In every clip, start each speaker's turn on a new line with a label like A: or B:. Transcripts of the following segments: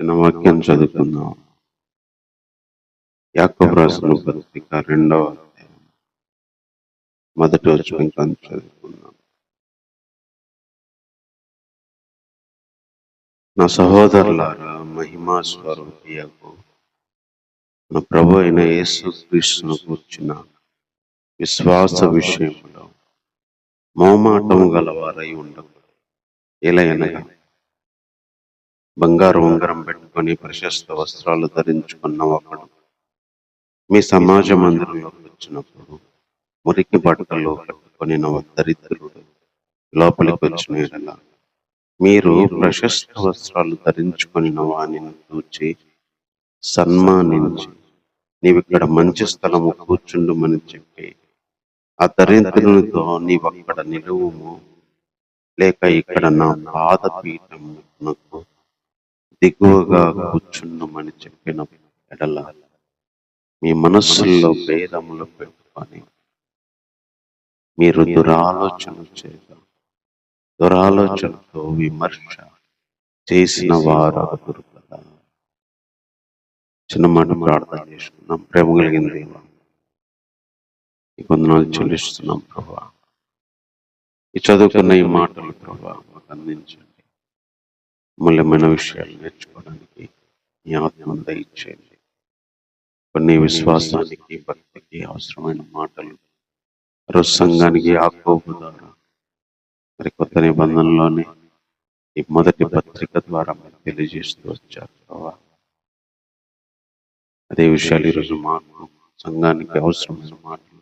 A: చిన్న వాక్యం చదువుకుందాం. యాకోబు రాసిన పత్రిక 2వ అధ్యాయం మొదటి వచనం నుంచి చదువుకుందాం. నా సహోదరులారా, మహిమా స్వరూపియగు మన ప్రభు అయిన యేసుక్రీస్తును గూర్చిన విశ్వాస విషయంలో మోమాటము గలవారై ఉండకూడదు. ఎలయనగా బంగారు ఉంగరం పెట్టుకొని ప్రశస్త వస్త్రాలు ధరించుకున్న ఒకడు మీ సమాజ మందిరంలోకి వచ్చినప్పుడు మురికి బట్టలు కట్టుకొని దరిద్రుడు లోపలికి వచ్చిన ఎడల మీరు ప్రశస్త వస్త్రాలు ధరించుకొని వానిని చూచి సన్మానించి నీవిక్కడ మంచి స్థలము కూర్చుండుమని చెప్పి ఆ దరిద్రునితో నీవక్కడ నిలువుము, లేక ఇక్కడ నా పాదపీఠమునకు దిగువగా కూర్చుండుమని చెప్పిన ఎడల మీ మనస్సుల్లో భేదములు పెట్టుకొని మీరు దురాలోచనతో విమర్శ చేసిన వారు కదా. చిన్న మాట ప్రార్థన చేసుకున్నాం. ప్రేమ కలిగిన దేవా, ఈ వందనాలు చెల్లిస్తున్నాం ప్రభా. ఈ చదువుకున్న ఈ మాటలు ప్రభా మాకు అందించండి. మూల్యమైన విషయాలు నేర్చుకోవడానికి ఈ ఆత్మ దయచేయండి. కొన్ని విశ్వాసానికి భక్తికి అవసరమైన మాటలు రోజు సంఘానికి యాకోబు ద్వారా మరి కొత్త నిబంధనలోనే ఈ మొదటి పత్రిక ద్వారా మీరు తెలియజేస్తూ వచ్చారు ప్రభా. అదే విషయాలు ఈరోజు మాకు సంఘానికి అవసరమైన మాటలు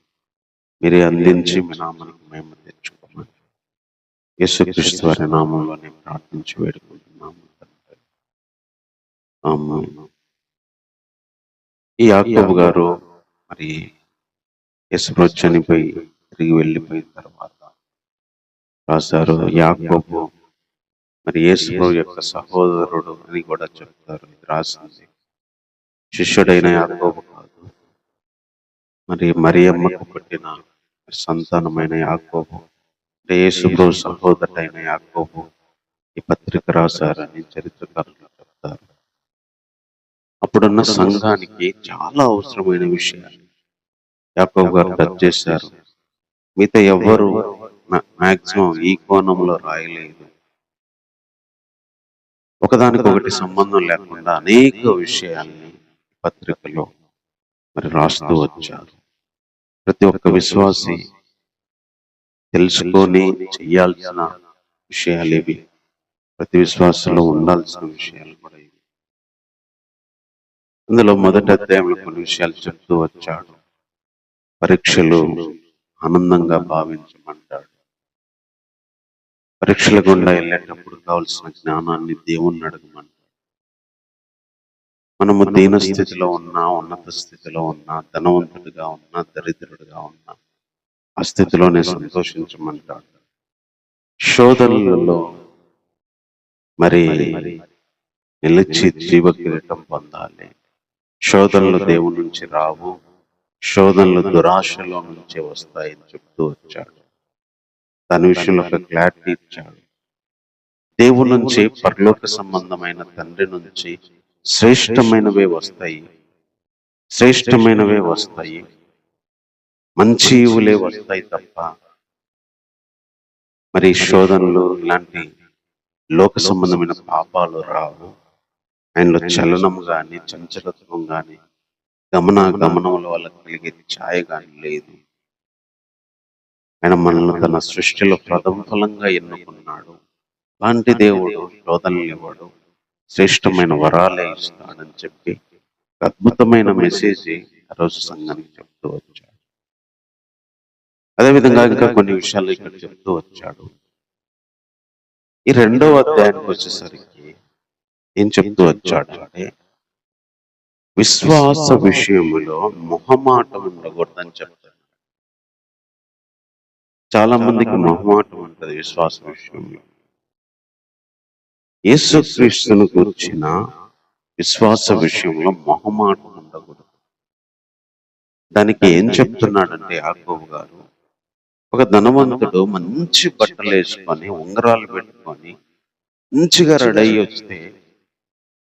A: మీరే అందించి మీ నామానికి మేము తెచ్చుకోమని యేసుక్రీస్తు వారి నామంలోనే ప్రార్థించి వేడుకుంటున్నాము. ఆమేన్. ఈ యాకోబు గారు మరి యేసు చనిపోయి తిరిగి వెళ్ళిపోయిన తర్వాత రాశారు. యాకోబు మరి యేసు యొక్క సహోదరుడు అని కూడా చెప్తారు. ఇది రాసింది శిష్యుడైన యాకోబు కాదు, మరి మరియమ్మకు పుట్టిన సంతానమైన యాకోబు అంటే యేసు సహోదరుడైన యాకోబు ఈ పత్రిక రాశారని చరిత్రకారులు చెప్తారు. అప్పుడున్న సంఘానికి చాలా అవసరమైన విషయాలు యాకోబు గారు టచ్ చేశారు. మిగతా ఎవ్వరు మాక్సిమం ఈ కోణంలో రాయలేదు. ఒకదానికొకటి సంబంధం లేకుండా అనేక విషయాల్ని పత్రికలో మరి రాస్తూ వచ్చారు. ప్రతి ఒక్క విశ్వాసి తెలుసుకొని చెయ్యాల్సిన విషయాలు ఇవి. ప్రతి విశ్వాసంలో ఉండాల్సిన విషయాలు కూడా ఇవి. అందులో మొదటి అధ్యాయంలో కొన్ని విషయాలు చెప్తూ వచ్చాడు. పరీక్షలు ఆనందంగా భావించమంటాడు. పరీక్షల గుండా వెళ్ళేటప్పుడు కావలసిన జ్ఞానాన్ని దేవుణ్ణి అడగమంటాడు. మనము దీన స్థితిలో ఉన్నా, ఉన్నత స్థితిలో ఉన్నా, ధనవంతుడిగా ఉన్నా, దరిద్రుడిగా ఉన్నా, ఆ స్థితిలోనే సంతోషించమంటాడు. శోధనలలో మరి నిలిచి జీవ కిరీటం పొందాలి. శోధనలు దేవుని నుంచి రావు, శోధనలు దురాశలో నుంచే వస్తాయని చెప్తూ వచ్చాడు. దాని విషయంలో ఒక క్లారిటీ ఇచ్చాడు. దేవుని నుంచి, పరలోక సంబంధమైన తండ్రి నుంచి శ్రేష్టమైనవే వస్తాయి, మంచి ఇవులే వస్తాయి తప్ప మరి శోధనలు ఇలాంటి లోక సంబంధమైన పాపాలు రావు. ఆయనలో చలనం కానీ, చంచలత్వం కానీ, గమనముల వల్ల కలిగే ఛాయ కానీ లేదు. ఆయన మనల్ని తన సృష్టిలో ప్రథమ ఫలంగా ఎన్నుకున్నాడు. అలాంటి దేవుడు శోధనలు ఇవ్వడు, శ్రేష్టమైన వరాలే ఇస్తాడని చెప్పి అద్భుతమైన మెసేజ్ ఆ రోజు సంఘానికి చెప్తూ వచ్చాడు. అదేవిధంగా ఇంకా కొన్ని విషయాలు ఇక్కడ చెప్తూ వచ్చాడు. ఈ 2వ అధ్యాయానికి వచ్చేసరికి ఏం చెప్తూ వచ్చాడు అంటే, విశ్వాస విషయములో మొహమాటం ఉండకూడదని చెప్తాడు. చాలా మందికి మొహమాటం ఉంటుంది విశ్వాస విషయంలో. యేసుక్రీస్తును గురించిన విశ్వాస విషయంలో మొహమాటం ఉండకూడదు. దానికి ఏం చెప్తున్నాడంటే యాకోబు గారు, ఒక ధనవంతుడు మంచి బట్టలు వేసుకొని, ఉంగరాలు పెట్టుకొని, మంచిగా రెడీ అయ్యి వస్తే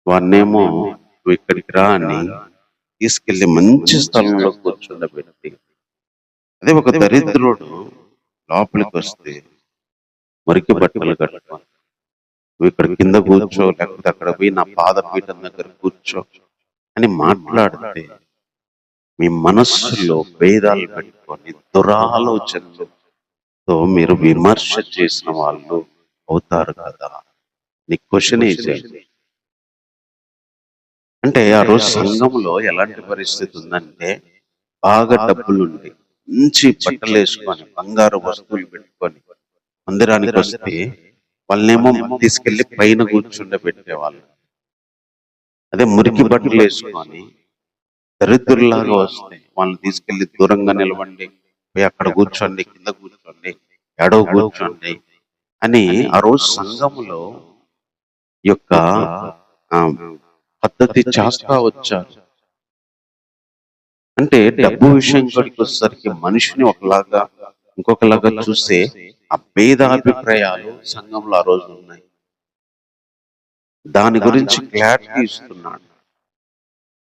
A: వాన్నేమో నువ్వు ఇక్కడికి రా అని తీసుకెళ్లి మంచి స్థలంలో కూర్చుండబెట్టి, అదే ఒక దరిద్రుడు లోపలికి వస్తే మురికి బట్టలు కట్టుకొని నువ్వు ఇక్కడ కింద కూర్చో, లేకపోతే అక్కడ పోయి నా పాదపీఠం దగ్గర కూర్చో అని మాట్లాడితే మీ మనస్సులో భేదాలు పెట్టుకొని దురాలోచనలతో మీరు విమర్శ చేసిన వాళ్ళు అవుతారు కదా. నీ క్వశ్చన్ ఏంటి అంటే, ఆ రోజు సంఘంలో ఎలాంటి పరిస్థితి ఉందంటే, బాగా డబ్బులుండి మంచి బట్టలు వేసుకొని బంగారు వస్తువులు పెట్టుకొని మందిరానికి వస్తే వాళ్ళనేమో తీసుకెళ్లి పైన కూర్చుండబెట్టేవాళ్ళు. అదే మురికి బట్టలు వేసుకొని దరిద్రులాగా వస్తే వాళ్ళని తీసుకెళ్లి దూరంగా నిలవండి, పోయి అక్కడ కూర్చోండి, కింద కూర్చోండి, ఎడవ కూర్చోండి అని ఆ రోజు సంఘములో యొక్క పద్ధతి చేస్తా వచ్చారు. అంటే డబ్బు విషయం కొడికి వచ్చేసరికి మనిషిని ఒకలాగా ఇంకొకలాగా చూస్తే ఆ భేదాభిప్రాయాలు సంఘంలో ఆ రోజు ఉన్నాయి. దాని గురించి క్లారిటీ ఇస్తున్నాడు.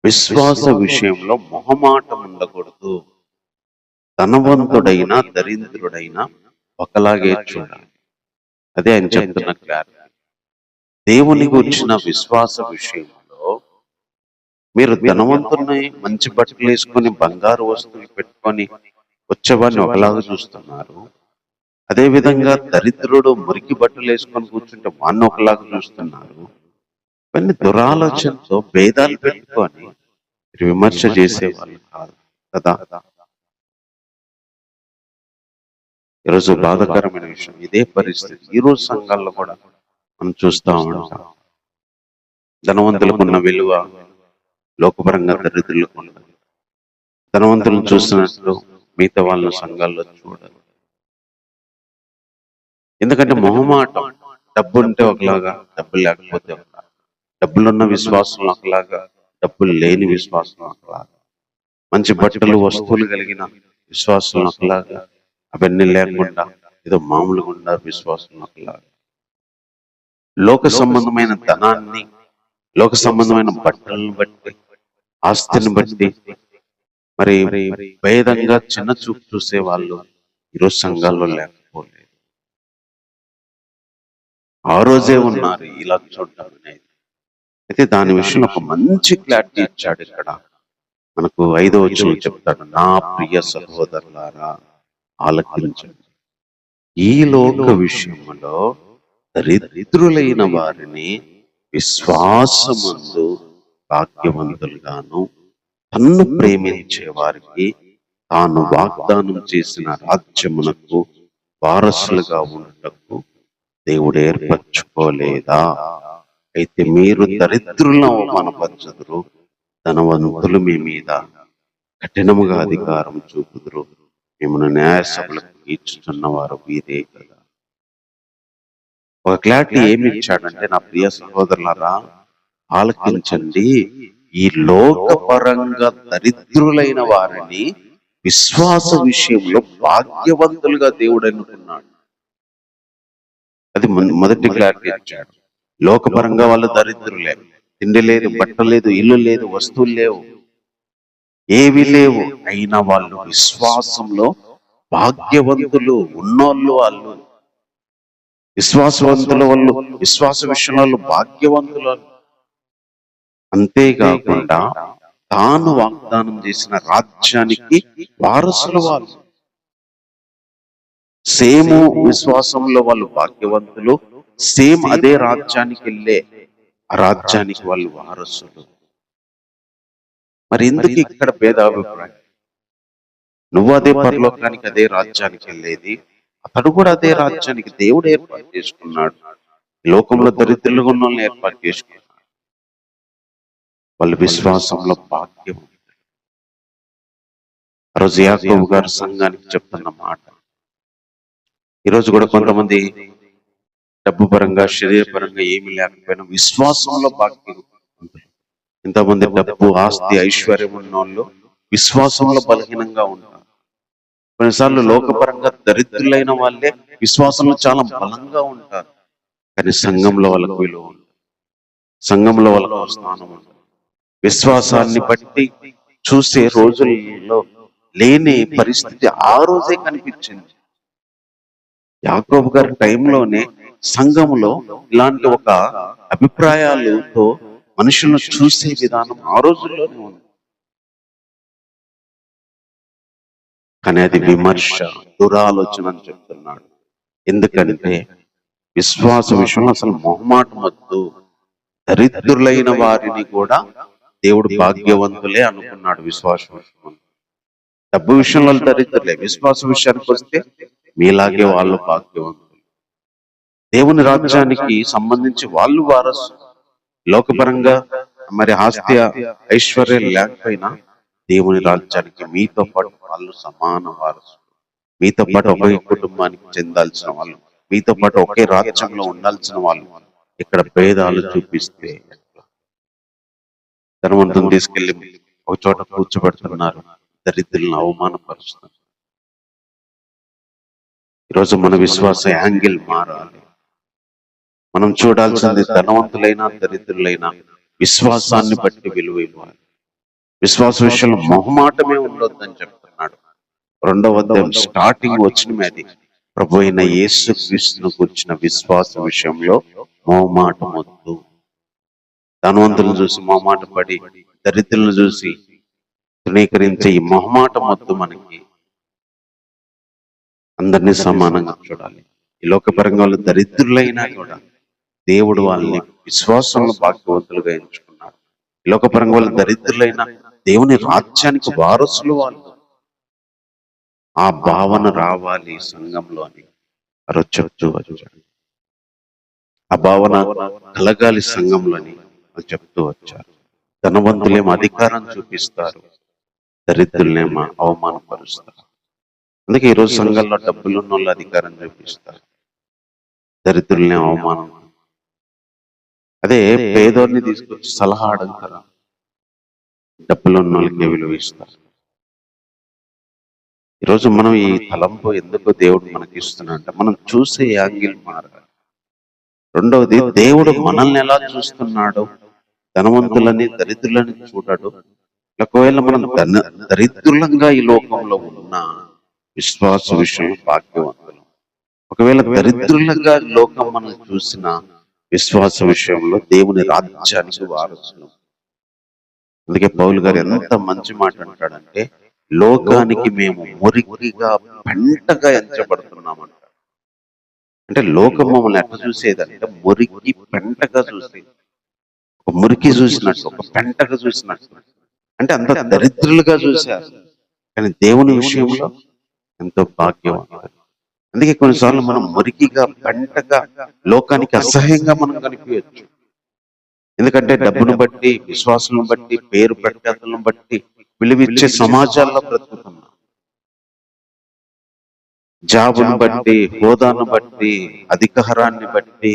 A: విశ్వాస విషయంలో మొహమాటం ఉండకూడదు. ధనవంతుడైనా దరిద్రుడైనా ఒకలాగే చూడాలి. అదే ఆయన చెప్తున్న క్లారిటీ. దేవుని గురించిన విశ్వాస విషయంలో మీరు ధనవంతుల్ని మంచి బట్టలు వేసుకొని బంగారు వస్తువులు పెట్టుకొని వచ్చేవాడిని ఒకలాగా చూస్తున్నారు. అదే విధంగా దరిద్రుడు మురికి బట్టలు వేసుకొని కూర్చుంటే వాడిని ఒకలాగా చూస్తున్నారు. ఇవన్నీ దురాలోచనతో భేదాలు పెట్టుకొని విమర్శ చేసేవాళ్ళు కాదు కదా. ఈరోజు బాధాకరమైన విషయం ఇదే పరిస్థితి. ఈరోజు సంఘాల్లో కూడా మనం చూస్తూ ఉంటాం. ధనవంతులకు ఉన్న విలువ లోకపరంగా దరిద్రులకు ఉండదు. ధనవంతులను చూసినట్లు మిగతా వాళ్ళ సంఘాల్లో చూడరు. ఎందుకంటే మొహమాటం. డబ్బు ఉంటే ఒకలాగా, డబ్బులు లేకపోతే ఒకలాగా, డబ్బులున్న విశ్వాసం ఒకలాగా, డబ్బులు లేని విశ్వాసం ఒకలాగా, మంచి బట్టలు వస్తువులు కలిగిన విశ్వాసం ఒకలాగా, అవన్నీ లేకుండా ఏదో మామూలుగా ఉన్న విశ్వాసం ఒకలాగా. లోక సంబంధమైన ధనాన్ని, లోక సంబంధమైన బట్టలను బట్టి, ఆస్తిని బట్టి మరి భేదంగా చిన్న చూపు చూసే వాళ్ళు ఈరోజు సంఘాల్లో లేకపోలేదు. ఆ రోజే ఉన్నారు ఇలా చూడటం అనేది. అయితే దాని విషయంలో ఒక మంచి క్లారిటీ ఇచ్చాడు. ఇక్కడ మనకు 5వ వచనం చెప్తాడు, నా ప్రియ సహోదరులారా ఆలకించండి, ఈ లోక విషయంలో దరిద్రులైన వారిని విశ్వాసమందు భాగ్యవంతులుగాను, తన్ను ప్రేమించే వారికి తాను వాగ్దానం చేసిన రాజ్యమునకు వారసులుగా ఉండటకు దేవుడు ఏర్పరచుకోలేదా? అయితే మీరు దరిద్రులను అవమానపరచుదురు, ధనవంతులు మీ మీద కఠినముగా అధికారం చూపుదురు, మిమ్మల్ని న్యాయసభలకు ఈడ్చుతున్న వారు వీరే కదా. ఒక క్లారిటీ ఏమి ఇచ్చాడంటే, నా ప్రియ సహోదరులారా ఆలకించండి, ఈ లోకపరంగా దరిద్రులైన వారిని విశ్వాస విషయంలో భాగ్యవంతులుగా దేవుడు అనుకున్నాడు. అది మొదటి క్లారిటీ ఇచ్చాడు. లోకపరంగా వాళ్ళు దరిద్రులే, తిండి లేదు, బట్ట లేదు, ఇల్లు లేదు, వస్తువులు లేవు, ఏవి లేవు, అయినా వాళ్ళు విశ్వాసంలో భాగ్యవంతులు ఉన్నోళ్ళు. వాళ్ళు విశ్వాసవంతుల వాళ్ళు, విశ్వాస విషయంలో భాగ్యవంతులు. అంతేకాకుండా తాను వాగ్దానం చేసిన రాజ్యానికి వారసులు వాళ్ళు. సేమ్ విశ్వాసంలో వాళ్ళు భాగ్యవంతులు, సేమ్ అదే రాజ్యానికి వెళ్ళే ఆ రాజ్యానికి వాళ్ళు వారసులు. మరి ఎందుకు ఇక్కడ భేదాభిప్రాయం? నువ్వు అదే పరలోకానికి, అదే రాజ్యానికి వెళ్ళేది, అతడు కూడా అదే రాజ్యానికి దేవుడు ఏర్పాటు చేసుకున్నాడు. లోకంలో దరిద్రులుగా ఉన్న వాళ్ళని ఏర్పాటు చేసుకున్నాడు. వాళ్ళ విశ్వాసంలో భాగ్యం. ఆ రోజు యాకోబు గారు సంఘానికి చెప్తున్న మాట, ఈరోజు కూడా కొంతమంది డబ్బు పరంగా, శరీరపరంగా ఏమి లేకపోయినా విశ్వాసంలో భాగ్యం. ఇంతమంది డబ్బు, ఆస్తి, ఐశ్వర్యం ఉన్న వాళ్ళు విశ్వాసంలో బలహీనంగా ఉంటారు. కొన్నిసార్లు లోకపరంగా దరిద్రులైన వాళ్ళే విశ్వాసంలో చాలా బలంగా ఉంటారు, కానీ సంఘంలో వాళ్ళకు విలువ ఉంటుంది. సంఘంలో వాళ్ళకు స్థానం ఉండదు. విశ్వాసాన్ని బట్టి చూసే రోజుల్లో లేని పరిస్థితి ఆ రోజే కనిపించింది. యాకోబు గారి టైంలోనే సంఘంలో ఇలాంటి ఒక అభిప్రాయాలతో మనుషులను చూసే విధానం ఆ రోజుల్లోనే ఉంది. కానీ అది విమర్శ, దురాలోచన అని చెప్తున్నాడు. ఎందుకంటే విశ్వాస విషయంలో అసలు మొహమాటం వద్దు. దరిద్రులైన వారిని కూడా దేవుడు భాగ్యవంతులే అనుకున్నాడు. విశ్వాస విషయం, డబ్బు విషయంలో దరిద్రులే, విశ్వాస విషయానికి వస్తే మీలాగే వాళ్ళు భాగ్యవంతులు. దేవుని రాజ్యానికి సంబంధించి వాళ్ళు వారసు. లోకపరంగా మరి ఆస్తి ఐశ్వర్యం లేకపోయినా దేవుని రాజ్యానికి మీతో పాటు వాళ్ళు సమాన వారసు. మీతో పాటు ఒకే కుటుంబానికి చెందాల్సిన వాళ్ళు, మీతో పాటు ఒకే రాజ్యంలో ఉండాల్సిన వాళ్ళు ఇక్కడ భేదాలు చూపిస్తే ధనవంతుని తీసుకెళ్లి ఒక చోట కూర్చోబెడుతున్నారు, దరిద్రులను అవమానపరుస్తున్నారు. ఈరోజు మన విశ్వాస యాంగిల్ మారాలి. మనం చూడాల్సింది ధనవంతులైనా దరిద్రులైనా విశ్వాసాన్ని బట్టి విలువ ఇవ్వాలి. విశ్వాస విషయంలో మొహమాటమే ఉండొద్దని చెప్తున్నాడు. 2వ అధ్యాయం స్టార్టింగ్ వచ్చిన అది ప్రభు అయిన యేసు క్రీస్తును కూర్చిన విశ్వాస విషయంలో మొహమాటం వద్దు. ధనవంతులను చూసి మొహమాట పడి, దరిద్రులను చూసి తృణీకరించే ఈ మొహమాటం వద్దు. మనకి అందరినీ సమానంగా చూడాలి. ఈ లోకపరంగా వాళ్ళు దరిద్రులైనా కూడా దేవుడు వాళ్ళని విశ్వాసంలో భాగ్యవంతులుగా ఎంచుకున్నాడు. ఈ లోకపరంగా వాళ్ళు దరిద్రులైనా దేవుని రాజ్యానికి వారసులు వాళ్ళు. ఆ భావన రావాలి సంఘంలో అని రోజు చెప్తూ వచ్చాడు. ఆ భావన కలగాలి సంఘంలో అని చెప్తూ వచ్చారు. ధనవంతులేమో అధికారం చూపిస్తారు, దరిద్రులేమో అవమానపరుస్తారు. అందుకే ఈరోజు సంఘంలో డబ్బులు ఉన్న వాళ్ళు అధికారం చూపిస్తారు, దరిద్రులనే అవమానం. అదే పేదోడిని తీసుకొచ్చి సలహా అడుగుతారా, డబ్బులు ఉన్న వాళ్ళకి విలువ ఇస్తారు. ఈరోజు మనం ఈ తలంపు ఎందుకు దేవుడు మనకి ఇస్తున్నా మనం చూసే యాంగిల్ మారాలి. రెండవది, దేవుడు మనల్ని ఎలా చూస్తున్నాడో, ధనవంతులని దరిద్రులని చూడడు. ఒకవేళ మనం దరిద్రులంగా ఈ లోకంలో ఉన్న విశ్వాస విషయంలో భాగ్యవంతులు. ఒకవేళ దరిద్రులంగా లోకం మనం చూసిన విశ్వాస విషయంలో దేవుని రాజ్యానికి వారసులు. అందుకే పౌలు గారు ఎంత మంచి మాట అంటాడంటే, లోకానికి మేము మురికిగా పెంటగా ఎంచబడుతున్నామంట. అంటే లోకం మమ్మల్ని ఎట్లా చూసేదంటే మురికి పెంటగా చూసేది. ఒక మురికి చూసినట్టు, ఒక పెంటగా చూసినట్టు, అంటే అంత దరిద్రులుగా చూశారు. కానీ దేవుని విషయంలో ఎంతో భాగ్యవంతులు. అందుకే కొన్నిసార్లు మనం మురికిగా పెంటగా లోకానికి అసహ్యంగా మనం కనిపించచ్చు. ఎందుకంటే డబ్బును బట్టి, విశ్వాసం బట్టి, పేరు ప్రఖ్యాతులను బట్టి విలువిచ్చే సమాజాల్లో బ్రతుకుతున్నాం. జాబును బట్టి, హోదాను బట్టి, అధికారాన్ని బట్టి,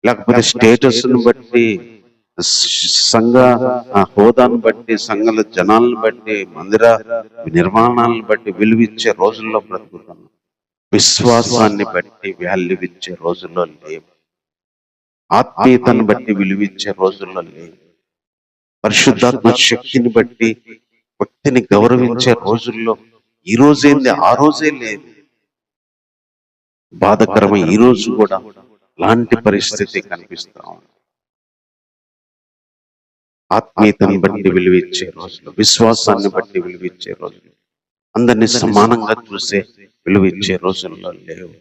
A: లేకపోతే స్టేటస్ ను బట్టి, సంఘ హోదాను బట్టి, సంఘాల జనాలను బట్టి, మందిర నిర్మాణాలను బట్టి విలువిచ్చే రోజుల్లో బ్రతుకుతున్నాం. విశ్వాసాన్ని బట్టి వాల్యూ ఇచ్చే రోజుల్లో లేవు. ఆత్మీయతను బట్టి విలువిచ్చే రోజుల్లో లేవు. పరిశుద్ధాత్మ శక్తిని బట్టి వ్యక్తిని గౌరవించే రోజుల్లో ఈ రోజేంది ఆ రోజే లేదు. బాధకరమైన ఈ రోజు కూడా లాంటి పరిస్థితి కనిపిస్తా ఉంది. ఆత్మీయతను బట్టి విలువిచ్చే రోజులు, విశ్వాసాన్ని బట్టి విలువిచ్చే రోజులు, అందరినీ సమానంగా చూసే విలువిచ్చే రోజుల్లో లేవు.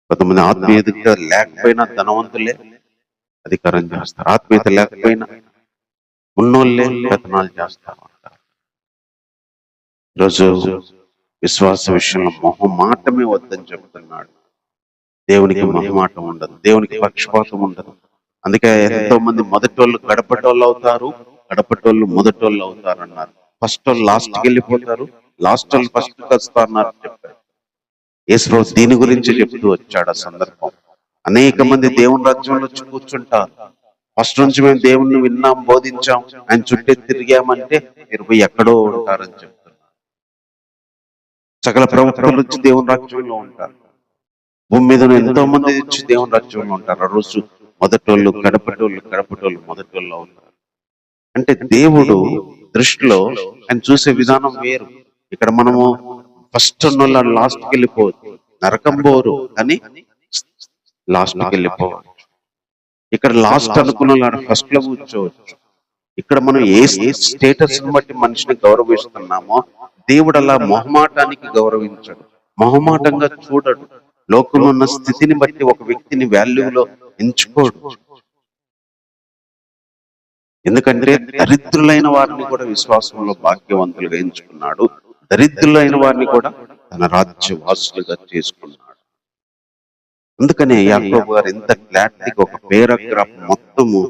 A: కొంతమంది ఆత్మీయత లేకపోయినా ధనవంతులే అధికారం చేస్తారు, ఆత్మీయత లేకపోయినా ఉన్నోళ్ళే వేతనాలు చేస్తారు. ఈరోజు విశ్వాస విషయంలో మొహమాటమే వద్దని చెప్తున్నాడు. దేవునికి మొహమాటం ఉండదు, దేవునికి పక్షపాతం ఉండదు. అందుకే ఎంతో మంది మొదటోళ్ళు గడపటోళ్ళు అవుతారు, గడపటోళ్ళు మొదటోళ్ళు అవుతారు అన్నారు. ఫస్ట్ వాళ్ళు లాస్ట్కి వెళ్ళిపోతారు, లాస్ట్ వాళ్ళు ఫస్ట్ వస్తా అన్నారు చెప్పారు. యేసు దీని గురించి చెప్తూ వచ్చాడు. ఆ సందర్భం అనేక మంది దేవుని రాజ్యంలో వచ్చి కూర్చుంటారు. ఫస్ట్ నుంచి మేము దేవుణ్ణి విన్నాం, బోధించాం, ఆయన చుట్టూ తిరిగామంటే మీరు పోయి ఎక్కడో ఉంటారని చెప్తున్నారు. సకల ప్రవక్తలు వచ్చి దేవుని రాజ్యంలో ఉంటారు. భూమి మీద ఎంతో మంది వచ్చి దేవుని రాజ్యంలో ఉంటారు. ఆ రోజు మొదటోళ్ళు కడపటోళ్ళు, కడపటోళ్ళు మొదటోళ్ళు అవుతారు. అంటే దేవుడు దృష్టిలో ఆయన చూసే విధానం వేరు. ఇక్కడ మనము ఫస్ట్ ఉన్న లాస్ట్కి వెళ్ళిపోవచ్చు, నరకం పోరు కానీ లాస్ట్కి వెళ్ళిపోవచ్చు. ఇక్కడ లాస్ట్ అనుకున్న వాళ్ళు ఫస్ట్ లో కూర్చోవచ్చు. ఇక్కడ మనం ఏ స్టేటస్ బట్టి మనిషిని గౌరవిస్తున్నామో దేవుడు అలా మొహమాటానికి గౌరవించడు, మొహమాటంగా చూడడు. లోకంలో ఉన్న స్థితిని బట్టి ఒక వ్యక్తిని వాల్యూలో ఎంచుకోడు. ఎందుకంటే దరిద్రులైన వారిని కూడా విశ్వాసంలో భాగ్యవంతులుగా ఎంచుకున్నాడు, దరిద్రులైన వారిని కూడా తన రాజ్యవాసులుగా చేసుకున్నాడు. అందుకనే యాకోబు గారు ఎంత క్లారిటీగా ఒక పేరాగ్రాఫ్ మొత్తము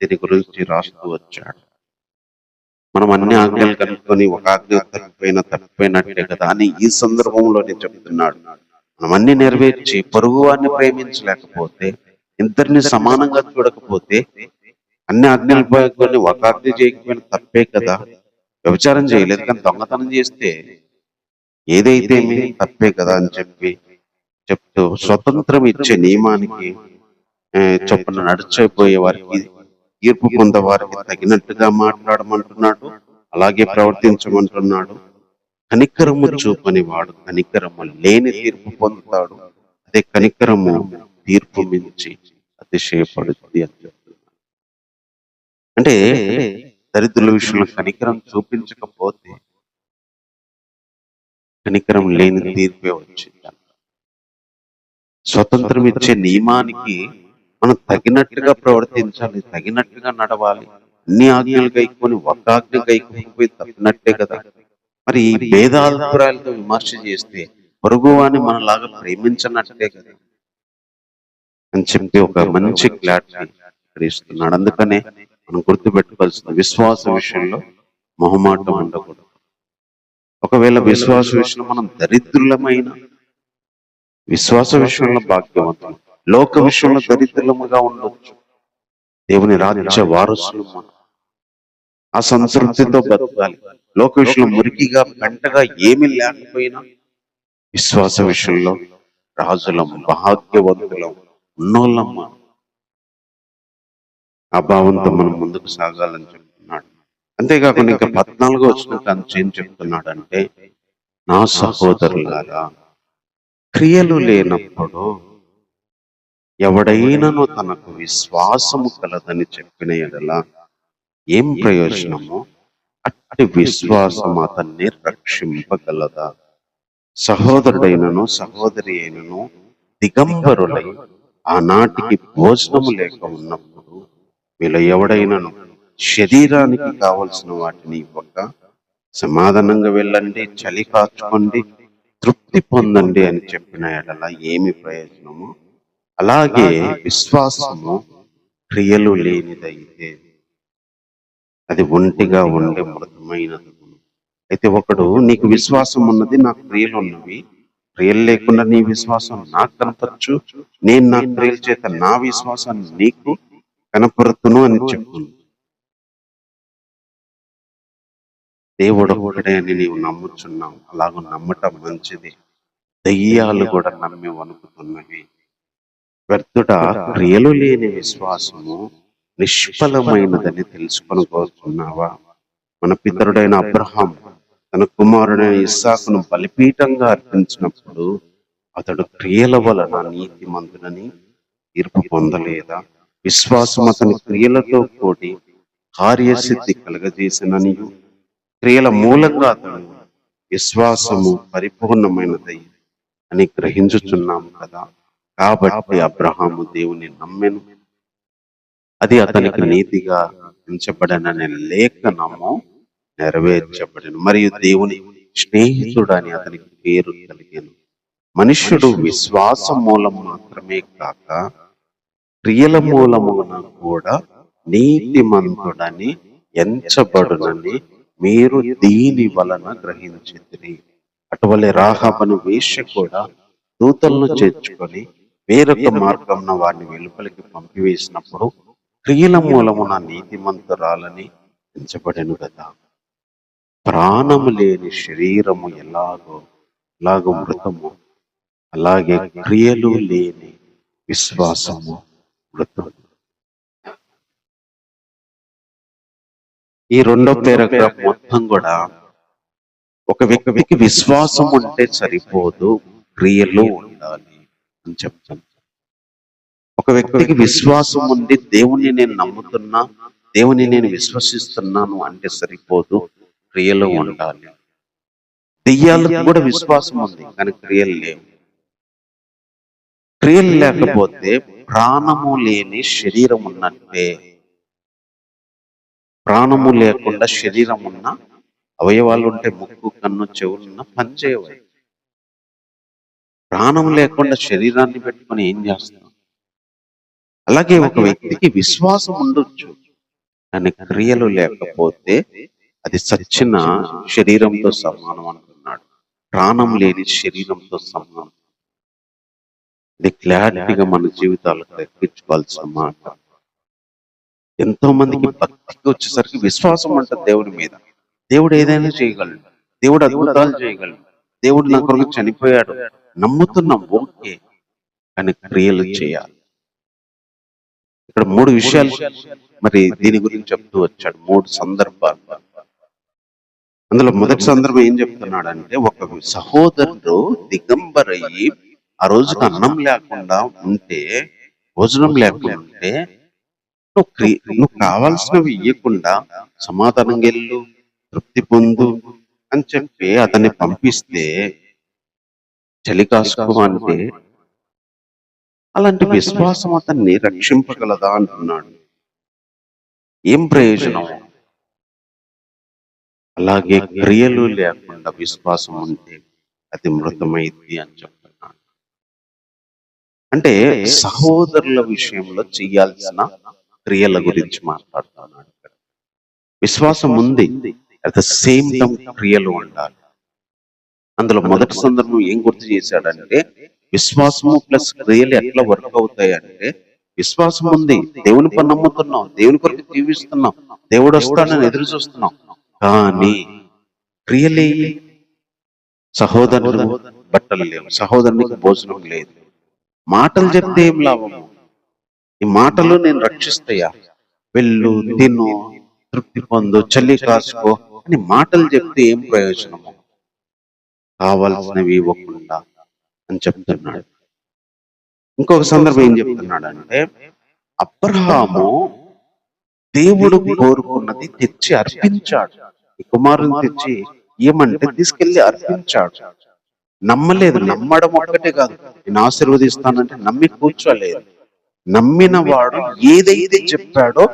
A: దీని గురించి రాస్తూ వచ్చాడు. మనం అన్ని ఆజ్ఞలు కనుక్కొని ఒక ఆజ్ఞ తప్పిపోయినట్టే కదా అని ఈ సందర్భంలోనే చెప్తున్నాడు. మనం అన్ని నెరవేర్చి పొరుగు వారిని ప్రేమించలేకపోతే, ఇద్దరిని సమానంగా చూడకపోతే, అన్ని ఆజ్ఞలు పోయి ఒక ఆజ్ఞ చేయకపోయినా తప్పే కదా. వ్యభిచారం చేయలేదు కానీ దొంగతనం చేస్తే ఏదైతే తప్పే కదా అని చెప్తూ స్వతంత్రం ఇచ్చే నియమానికి చొప్పున నడిచిపోయే వారికి, తీర్పు పొందే వారికి తగినట్టుగా మాట్లాడమంటున్నాడు, అలాగే ప్రవర్తించమంటున్నాడు. కనికరము చూపని వాడు కనికరము లేని తీర్పు పొందుతాడు, అదే కనికరము తీర్పు మించి అతిశయపడుతుంది అని చెప్తున్నాడు. అంటే దరిద్రుల విషయంలో కనికరం చూపించకపోతే కనికరం లేని తీర్పే వచ్చింది. స్వతంత్రం ఇచ్చే నియమానికి మనం తగినట్టుగా ప్రవర్తించాలి, తగినట్టుగా నడవాలి. అన్ని ఆజ్ఞలు గైకొని ఒక ఆజ్ఞ గైకపోయి తప్పినట్టే కదా. మరి ఈ భేదాభిప్రాయాలతో విమర్శ చేస్తే పొరుగువాని మనలాగా ప్రేమించనట్టే కదా అని చెప్పి ఒక మంచి క్లారిటీ ఇస్తున్నాడు. అందుకనే మనం గుర్తుపెట్టుకోవాల్సిన విశ్వాస విషయంలో మొహమాటం ఉండకూడదు. ఒకవేళ విశ్వాస విషయంలో మనం దరిద్రులమైన, విశ్వాస విషయంలో భాగ్యవంతులు, లోక విషయంలో దరిద్రులముగా ఉండొచ్చు. దేవుని రాజ్య వారసులు మనం ఆ సంతృప్తితో బతకాలి. లోక విషయంలో మురికిగా గంటగా ఏమి లేకపోయినా విశ్వాస విషయంలో రాజులం, భాగ్యవంతులం, ఉన్నోళ్ళమ్మ. ఆ భావంతో మనం ముందుకు సాగాలని చెప్తున్నాడు. అంతేకాకుండా ఇంకా 14 వచ్చిన ఏం చెప్తున్నాడు అంటే, నా సహోదరులారా, క్రియలు లేనప్పుడు ఎవడైనను తనకు విశ్వాసము కలదని చెప్పిన ఎడల ఏం ప్రయోజనము? అట్టి విశ్వాసం అతన్ని రక్షింపగలదా? సహోదరుడైనను సహోదరి అయినను దిగంబరులై ఆనాటికి భోజనము లేక ఉన్నప్పుడు మీలో ఎవడైనను శరీరానికి కావలసిన వాటిని ఇవ్వక సమాధానంగా వెళ్ళండి, చలి కాచుకోండి, తృప్తి పొందండి అని చెప్పిన ఎడల ఏమి ప్రయోజనము? అలాగే విశ్వాసము క్రియలు లేనిదైతే అది ఒంటిగా ఉండే మృతమైనది. అయితే ఒకడు నీకు విశ్వాసం ఉన్నది, నాకు క్రియలు ఉన్నవి, క్రియలు లేకుండా నీ విశ్వాసం నాకు కనపరచు, నేను నా క్రియల చేత నా విశ్వాసాన్ని నీకు కనపరుతును అని చెప్తుంది. దేవుడు ఒకడే అని నీవు నమ్ముచున్నావు, అలాగ నమ్మటం మంచిది. దయ్యాలు కూడా నమ్మి వణుకుతున్నవి. వ్యర్థుడ, క్రియలు లేని విశ్వాసము నిష్ఫలమైనదని తెలుసుకొనుకోతున్నావా? మన పితరుడైన అబ్రహాం తన కుమారుడైన ఇస్సాకును బలిపీఠంగా అర్పించినప్పుడు అతడు క్రియల వలన నీతిమంతుడని తీర్పు పొందలేదా? విశ్వాసం అతని క్రియలతో కూడి కార్యసిద్ధి కలగజేసినని, క్రియల మూలంగా అతడు విశ్వాసము పరిపూర్ణమైనదై అని గ్రహించుచున్నాము కదా. కాబట్టి అబ్రహాము దేవుని నమ్మెను, అది అతనికి నీతిగా ఎంచబడనని లేఖనము నెరవేర్చబడను, మరియు దేవుని స్నేహితుడని అతనికి పేరు కలిగాను. మనుష్యుడు విశ్వాస మూలం మాత్రమే కాక క్రియల మూలమున కూడా నీతిమంతుడని ఎంచబడునని మీరు దీని వలన గ్రహించితిరి. అటువలే రాహాబను వేశ్య కూడా దూతలను చేర్చుకొని వేరొక మార్గంన వారిని వెలుపలికి పంపివేసినప్పుడు క్రియల మూలమున నీతిమంతురాలని ఎంచబడెను కదా. ప్రాణము లేని శరీరము ఎలాగో మృతము, అలాగే క్రియలు లేని విశ్వాసము మృతము. ఈ రెండో పారాగ్రాఫ్ మొత్తం కూడా ఒక వ్యక్తికి విశ్వాసం ఉంటే సరిపోదు, క్రియలు ఉండాలి అని చెప్తాను. ఒక వ్యక్తికి విశ్వాసం ఉండి దేవుని నేను నమ్ముతున్నా, దేవుని నేను విశ్వసిస్తున్నాను అంటే సరిపోదు, క్రియలు ఉండాలి. దెయ్యాలకు కూడా విశ్వాసం ఉంది కానీ క్రియలు లేవు. క్రియలు లేకపోతే ప్రాణము లేని శరీరం ఉన్నట్టే. ప్రాణము లేకుండా శరీరం ఉన్న అవయవాలు ఉంటే ముక్కు, కన్ను, చెవులున్న పనిచేయవు. ప్రాణం లేకుండా శరీరాన్ని పెట్టుకొని ఏం చేస్తాం? అలాగే ఒక వ్యక్తికి విశ్వాసం ఉండొచ్చు కానీ క్రియలు లేకపోతే అది చచ్చిన శరీరంతో సమానం అంటున్నాడు. ప్రాణం లేని శరీరంతో సమానం. ఇది క్లారిటీగా మన జీవితాలకు ఎక్కించుకోవాల్సిన మాట. ఎంతో మందికి భక్తికి వచ్చేసరికి విశ్వాసం అంటారు దేవుడి మీద. దేవుడు ఏదైనా చేయగలడు, దేవుడు అద్భుతాలు చేయగలడు, దేవుడు నా కొరకు చనిపోయాడు నమ్ముతున్నాం, ఓకే, కానీ క్రియలు చేయాలి. ఇక్కడ 3 విషయాలు మరి దీని గురించి చెప్తూ వచ్చాడు, 3 సందర్భాలు. అందులో మొదటి సందర్భం ఏం చెప్తున్నాడంటే, ఒక సహోదరుడు దిగంబరయ్యి ఆ రోజుకి అన్నం లేకుండా ఉంటే, భోజనం లేకుండా ఉంటే, నువ్వు కావాల్సినవి ఇవ్వకుండా సమాధానంగా వెళ్ళు, తృప్తి పొందు అని చెప్పి అతన్ని పంపిస్తే చలి కాసుకో అంటే, అలాంటి విశ్వాసం అతన్ని రక్షింపగలదా అంటున్నాడు. ఏం ప్రయోజనం? అలాగే క్రియలు లేకుండా విశ్వాసం ఉంటే అది మృతమైంది అని చెప్తున్నాడు. అంటే సహోదరుల విషయంలో చేయాల్సిన క్రియల గురించి మాట్లాడుతున్నాడు. విశ్వాసం ఉంది, అట్ ద సేమ్ టైం క్రియలు ఉండాలి. అందులో మొదటి సందర్భం ఏం గుర్తు చేశాడంటే, విశ్వాసము ప్లస్ క్రియలు ఎట్లా వర్క్ అవుతాయి అంటే, విశ్వాసం ఉంది, దేవుని పని నమ్ముతున్నాం, దేవుని కొరకు జీవిస్తున్నాం, దేవుడు వస్తాడని ఎదురు చూస్తున్నాం, కానీ క్రియలే. సహోదరుడు బట్టలు లేవు, సహోదరునికి భోజనం లేదు. మాటలు చెప్తే ఏం లాభము? ఈ మాటలు నేను రక్షిస్తాయా? వెళ్ళు, తిను, తృప్తి పొందు, చల్లి కాసుకో అని మాటలు చెప్తే ఏం ప్రయోజనము? కావాల్సినవి ఇవ్వకుండా అని చెప్తున్నాడు. ఇంకొక సందర్భం ఏం చెప్తున్నాడు అంటే, అబ్రహాము దేవుడు కోరుకున్నది తెచ్చి అర్పించాడు. ఈ కుమారుని తెచ్చి ఏమంటే తీసుకెళ్లి అర్పించాడు. నమ్మలేదు. నమ్మడం ఒక్కటే కాదు, నేను ఆశీర్వదిస్తానంటే నమ్మి కూర్చోలేదు. నమ్మిన వాడు ఏదైతే చెప్పాడో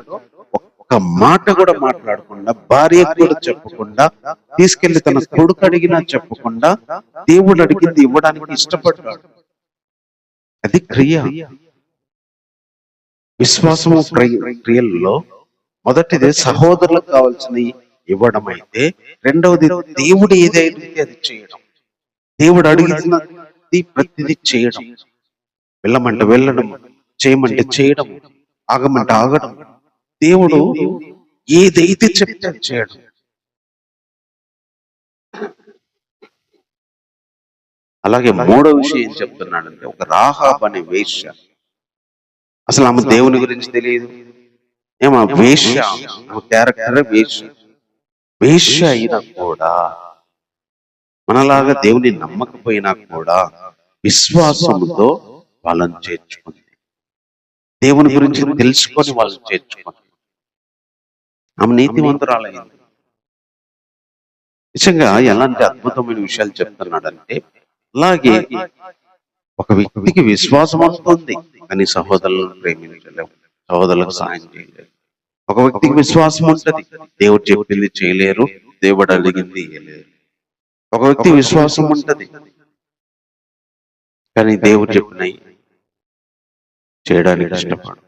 A: ఒక్క మాట కూడా మాట్లాడకుండా, భార్య కూడా చెప్పకుండా, తీసుకెళ్లి తన కొడుకు అడిగినా చెప్పకుండా దేవుడు అడిగింది ఇవ్వడానికి ఇష్టపడ్డాడు. అది క్రియ. విశ్వాసము క్రియల్లో మొదటిది సహోదరులకు కావాల్సినవి ఇవ్వడం అయితే, రెండవది దేవుడు ఏదైతే అది చేయడం, దేవుడు అడిగినది ప్రతిదీ చేయడం. వెళ్ళమంటే వెళ్ళడం, చేయమంటే చేయడం, ఆగమంటే ఆగడం. దేవుడు ఏదైతే చెప్తే చేయడం. అలాగే 3వ విషయం ఏం చెప్తున్నాడంటే, ఒక రాహాబ్ అనే వేశ్య. అసలు ఆమె దేవుని గురించి తెలియదు. ఏమో వేశ్య, ఆమె క్యారెక్టర్ వేశ్య. వేశ్య అయినా కూడా, మనలాగా దేవుని నమ్మకపోయినా కూడా విశ్వాసంతో వాళ్ళని చేర్చుకుంది. దేవుని గురించి తెలుసుకొని వాళ్ళని చేర్చుకుంది. ఆమె నీతివంతురాలైంది. నిజంగా ఎలాంటి అద్భుతమైన విషయాలు చెప్తున్నాడంటే, అలాగే ఒక వ్యక్తికి విశ్వాసం ఉంటుంది కానీ సహోదరులను ప్రేమించలేవు, సహోదరులకు సాయం చేయలేరు. ఒక వ్యక్తికి విశ్వాసం ఉంటుంది, దేవుడు చెప్పింది చేయలేరు, దేవుడు అడిగింది ఇయ్యలేరు. ఒక వ్యక్తి విశ్వాసం ఉంటుంది కానీ దేవుడు చెప్పినవి చేయడానికి ఇష్టపడు.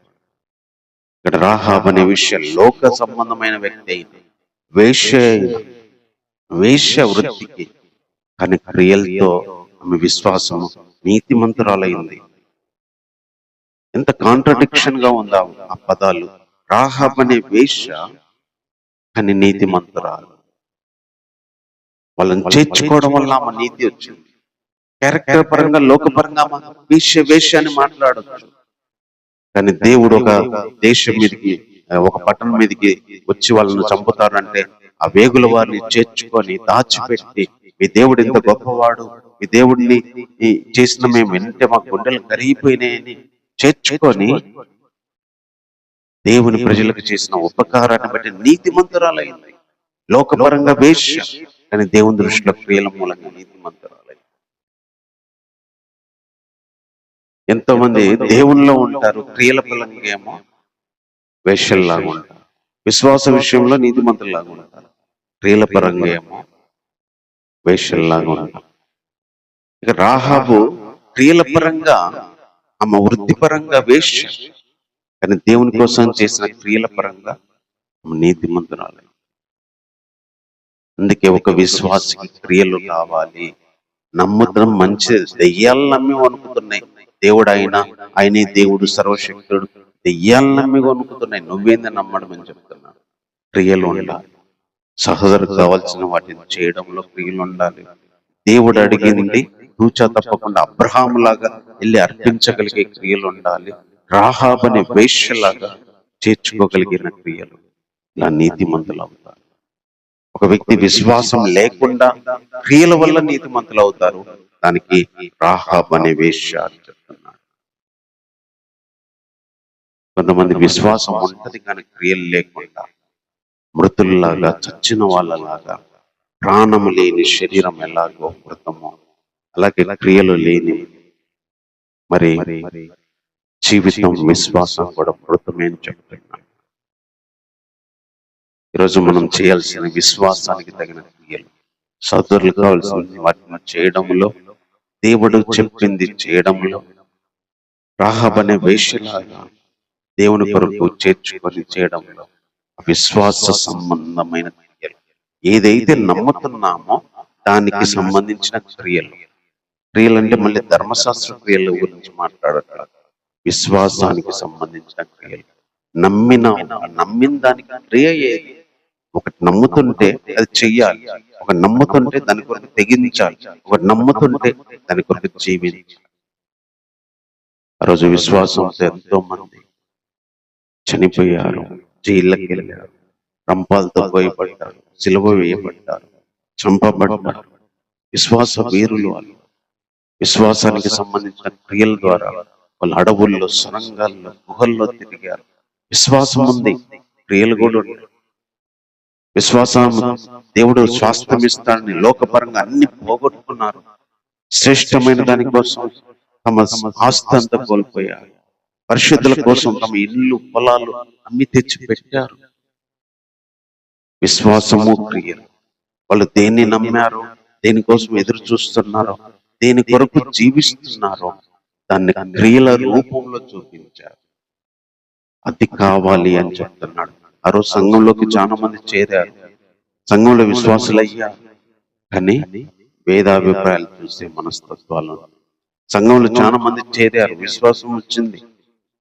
A: ఇక్కడ రాహాబ్ అనే విషయం లోక సంబంధమైన వ్యక్తి అయింది, వేశ్య వృత్తికి, కానీ క్రియలతో ఆమె విశ్వాసము నీతిమంతురాలైంది. ఎంత కాంట్రడిక్షన్ గా ఉందా ఆ పదాలు. రాహాబ్ అనే వేశ్య కానీ నీతిమంతురాలు. వాళ్ళని చేర్చుకోవడం వల్ల ఆమె నీతి వచ్చింది. క్యారెక్టర్ పరంగా, లోకపరంగా వేశ్య అని మాట్లాడచ్చు, కానీ దేవుడు ఒక దేశం మీదకి ఒక పట్టణం మీదకి వచ్చి వాళ్ళను చంపుతారంటే ఆ వేగుల వారిని చేర్చుకొని దాచిపెట్టి, మీ దేవుడు ఎంత గొప్పవాడు, మీ దేవుడిని చేసిన మేము వింటే మా గుండెలు కరిగిపోయినాయని చేర్చుకొని దేవుని ప్రజలకు చేసిన ఉపకారాన్ని బట్టి నీతిమంతురాలైంది. లోకపరంగా వేశ్య, కానీ దేవుని దృష్టిలో క్రియల మూలంగా నీతిమంతురాలైంది. ఎంతో మంది దేవునిలో ఉంటారు, క్రియల పరంగా ఏమో వేశ్యల్లాగా ఉంటారు. విశ్వాస విషయంలో నీతిమంతుల్లాగా ఉంటారు, క్రియల పరంగా ఏమో వేశ్యల్లాగా ఉంటారు. ఇక రాహాబు క్రియల పరంగా ఆమె వృత్తిపరంగా వేశ్య, కానీ దేవుని కోసం చేసిన క్రియల పరంగా నీతిమంతురాలు. అందుకే ఒక విశ్వాసికి క్రియలు కావాలి. నమ్ముతనం మంచిది. దెయ్యాలు నమ్మి వణుకుతున్నాయి. దేవుడు ఆయనే దేవుడు, సర్వశక్తుడు. దెయ్యాలు నమ్మి వణుకుతున్నాయి. నువ్వేంది నమ్మడం అని చెప్తున్నాడు. క్రియలు ఉండాలి. సహోదరుకు కావాల్సిన వాటిని చేయడంలో క్రియలు ఉండాలి. దేవుడు అడిగింది తూచా తప్పకుండా అబ్రహాము లాగా వెళ్ళి అర్పించగలిగే క్రియలు ఉండాలి. రాహాబు అనే వేశ్యలాగా చేర్చుకోగలిగిన క్రియలు. ఇలా నీతిమంతులు అవుతారు. ఒక వ్యక్తి విశ్వాసం లేకుండా క్రియల వల్ల నీతిమంతులు అవుతారు. దానికి రాహాబు అనే వేశ్య అని చెప్తున్నాడు. కొంతమంది విశ్వాసం ఉంటది కానీ క్రియలు లేకుండా మృతుల్లాగా, చచ్చిన వాళ్ళలాగా, ప్రాణము లేని శరీరం ఎలాగో మృతమో అలాగే క్రియలు లేని మరి జీవితం, విశ్వాసం కూడా మృతమే అని చెప్తున్నాడు. ఈరోజు మనం చేయాల్సిన విశ్వాసానికి తగిన క్రియలు, సోదరులు కావాల్సిన వాటిని చేయడంలో, దేవుడు చెప్పింది చేయడంలో, రాహాబు అనే వేశ్యలాగా దేవుని కొరకు చేర్చుకొని చేయడంలో విశ్వాస సంబంధమైన క్రియలు. ఏదైతే నమ్ముతున్నామో దానికి సంబంధించిన క్రియలు. క్రియలు అంటే మళ్ళీ ధర్మశాస్త్ర క్రియల గురించి మాట్లాడట్లేదు. విశ్వాసానికి సంబంధించిన క్రియలు. నమ్మిన దానికి క్రియ ఏది? ఒకటి నమ్ముతుంటే అది చెయ్యాలి, ఒక నమ్ముతుంటే దాని కొరకు తెగించాలి, ఒక నమ్ముతుంటే దాని కొరకు జీవించాలి. ఆ రోజు విశ్వాసంతో ఎంతో మంది చనిపోయారు, జైళ్ళకి వెళ్ళారు, రంపాలతో పోయబడ్డారు, సిలువ వేయబడ్డారు, చంపబడ్డారు. విశ్వాస వీరులు వాళ్ళు. విశ్వాసానికి సంబంధించిన క్రియల ద్వారా వాళ్ళు అడవుల్లో, సొరంగాల్లో, గుహల్లో తిరిగారు. విశ్వాసం ఉంది, క్రియలు కూడా ఉన్నాయి. విశ్వాసం దేవుడు స్వాస్థ్యం ఇస్తాడని లోకపరంగా అన్ని పోగొట్టుకున్నారు. శ్రేష్టమైన దానికోసం తమ ఆస్తి అంతా కోల్పోయారు. పరిశుద్ధుల కోసం తమ ఇల్లు, పొలాలు అన్ని తెచ్చి పెట్టారు. విశ్వాసము క్రియలు. వాళ్ళు దేన్ని నమ్మారో, దేనికోసం ఎదురు చూస్తున్నారో, దేని కొరకు జీవిస్తున్నారో దాన్ని క్రియల రూపంలో చూపించారు. అది కావాలి అని చెప్తున్నాడు. ఆ రోజు సంఘంలోకి చాలా మంది చేరారు, సంఘంలో విశ్వాసులు అయ్యారు. కానీ వేదాభిప్రాయాలు చూసే మనస్తత్వాలు. సంఘంలో చాలా మంది చేరారు, విశ్వాసం వచ్చింది,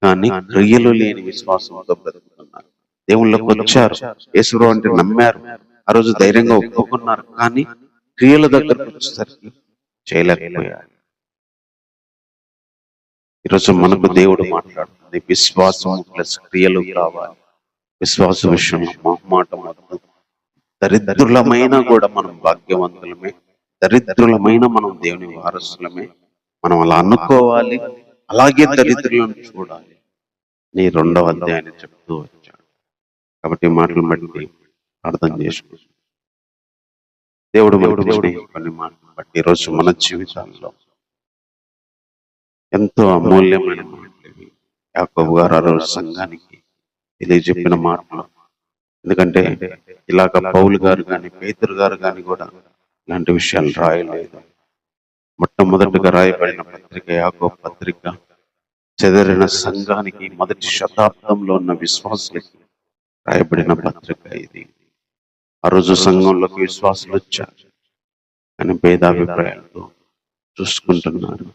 A: కానీ క్రియలు లేని విశ్వాసంతో బ్రతుకుతున్నారు. దేవుళ్ళకి వచ్చారు, యేసురావు అంటే నమ్మారు, ఆ రోజు ధైర్యంగా ఒప్పుకున్నారు, కానీ క్రియల దగ్గరకు వచ్చేసరికి చేయలేకపోయారు. ఈరోజు మనకు దేవుడు మాట్లాడుతుంది, విశ్వాసం ప్లస్ క్రియలు కావాలి. విశ్వాస విషయంలో మొహమాటం వద్దు. దరిద్రులమైన కూడా మనం భాగ్యవంతులమే, దరిద్రులమైన మనం దేవుని వారసులమే. మనం అలా అనుకోవాలి, అలాగే దరిద్రులను చూడాలి. నీ 2వ అధ్యాయాన్ని చెప్తూ వచ్చాడు. కాబట్టి మాటలు బట్టి అర్థం చేసుకో. దేవుడు కొన్ని మాటలు బట్టి ఈరోజు మన జీవితాల్లో ఎంతో అమూల్యమైన మాటలు యాకోబు గారు ఆ రోజు సంఘానికి తెలియజెప్పిన మాటలు. ఎందుకంటే ఇలాగ పౌలు గారు కానీ, పేతురు గారు కానీ కూడా ఇలాంటి విషయాలు రాయలేదు. మొట్టమొదటిగా రాయబడిన పత్రిక యాకోబు పత్రిక. చెదరిన సంఘానికి, మొదటి శతాబ్దంలో ఉన్న విశ్వాసులకి రాయబడిన పత్రిక ఇది. ఆ రోజు సంఘంలోకి విశ్వాసులు వచ్చారు, కానీ భేదాభిప్రాయాలతో చూసుకుంటున్నారు.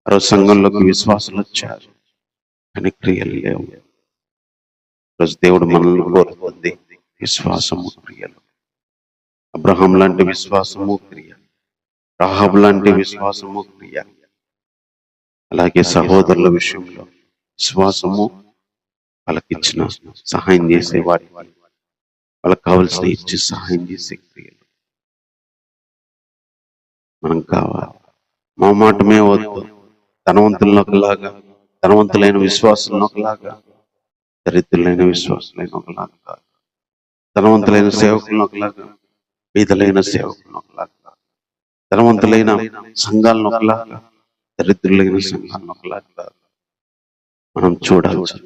A: ఆ రోజు సంఘంలోకి విశ్వాసులు వచ్చారు, కానీ క్రియలు లేవు. రోజు దేవుడు మనల్ని కోరుతుంది విశ్వాసము, క్రియలు. అబ్రహాం లాంటి విశ్వాసము, క్రియ. రాహాబు లాంటి విశ్వాసము, క్రియ. అలాగే సహోదరుల విషయంలో విశ్వాసము, వాళ్ళకి ఇచ్చిన సహాయం చేసే వాటికి వాళ్ళకి కావలసిన ఇచ్చి సహాయం చేసే క్రియలు మనం కావాలి. మొహమాటమే వద్దు. ధనవంతులను ఒకలాగా, ధనవంతులైన విశ్వాసులను ఒకలాగా, దరిద్రులైన విశ్వాసులైన ఒకలాగా కాదు. ధనవంతులైన సేవకులను ఒకలాగా, బీదలైన సేవకులను ఒకలాగా, ధనవంతులైన సంఘాలను ఒకలాగా, దరిద్రులైన సంఘాలను ఒకలాగా కాదు. మనం చూడాల్సి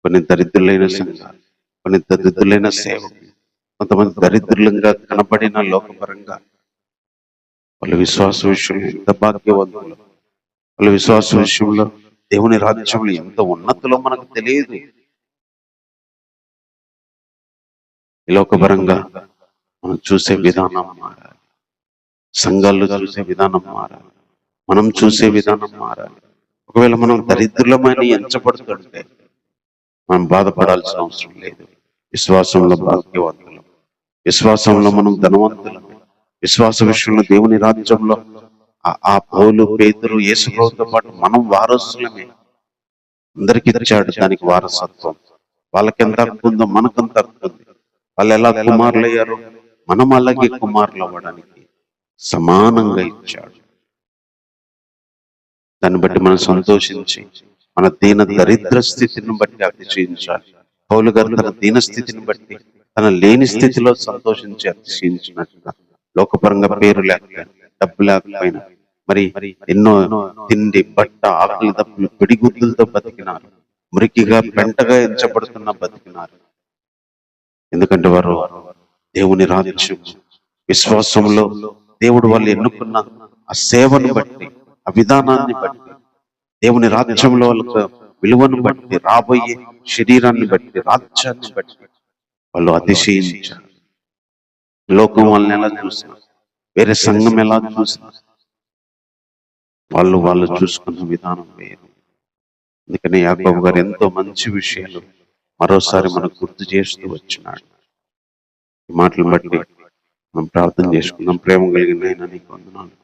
A: కొన్ని దరిద్రులైన సంఘాలు, కొన్ని దరిద్రులైన సేవకులు, కొంతమంది దరిద్రులంగా కనపడిన లోకపరంగా వాళ్ళ విశ్వాస విషయంలో ఎంత భాగ్యవంతులు, వాళ్ళ విశ్వాస విషయంలో దేవుని రాజ్యంలో ఎంత ఉన్నతులో మనకు తెలియదు. ఈ లోకపరంగా మనం చూసే విధానం మారాలి, సంఘాల్లో చూసే విధానం మారాలి, మనం చూసే విధానం మారాలి. ఒకవేళ మనం దరిద్రులమని ఎంచబడుతుంటే మనం బాధపడాల్సిన అవసరం లేదు. విశ్వాసంలో భాగ్యవంతులం, విశ్వాసంలో మనం ధనవంతులం, విశ్వాస విషయంలో దేవుని రాజ్యంలో ఆ పౌలు, పేతురు, యేసు ప్రభువుతో పాటు మనం వారసులమే. అందరికి ఇచ్చాడు దానికి వారసత్వం. వాళ్ళకెంత హక్కు ఉందో మనకంత హక్కు ఉంది. వాళ్ళు ఎలా కుమారులు అయ్యారో మనం అలాగే కుమారులు అవ్వడానికి సమానంగా ఇచ్చాడు. దాన్ని బట్టి మనం సంతోషించి మన దీన దరిద్ర స్థితిని బట్టి అతిశయించాలి. పౌలు గారు తన దీన స్థితిని బట్టి, తన లేని స్థితిలో సంతోషించి అతిశయించినట్టుగా, లోకపరంగా పేరు లేకపోయినా, డబ్బు లేకపోయినా, మరి ఎన్నో తిండి, బట్ట, ఆకలి తప్పులు, పిడిగుద్దులతో బతికినారు. మురికిగా, పెంటగా ఎంచబడుతున్న బతికినారు. ఎందుకంటే వారు దేవుని రాజ్యం విశ్వాసంలో దేవుడు వాళ్ళు ఎన్నుకున్న ఆ సేవను బట్టి, ఆ విధానాన్ని బట్టి, దేవుని రాజ్యంలో వాళ్ళకు విలువను బట్టి, రాబోయే శరీరాన్ని బట్టి, రాజ్యాన్ని బట్టి వాళ్ళు అతిశయించారు. లోకం వాళ్ళని ఎలా చూసినా, వేరే సంఘం ఎలా చూసినా వాళ్ళు చూసుకున్న విధానం వేరు. అందుకని యాకోబు గారు ఎంతో మంచి విషయాలు మరోసారి మనకు గుర్తు చేస్తూ వచ్చినాడు. ఈ మాటలు బట్టి మనం ప్రార్థన చేసుకుందాం. ప్రేమ కలిగిన నీకు వందనాలు.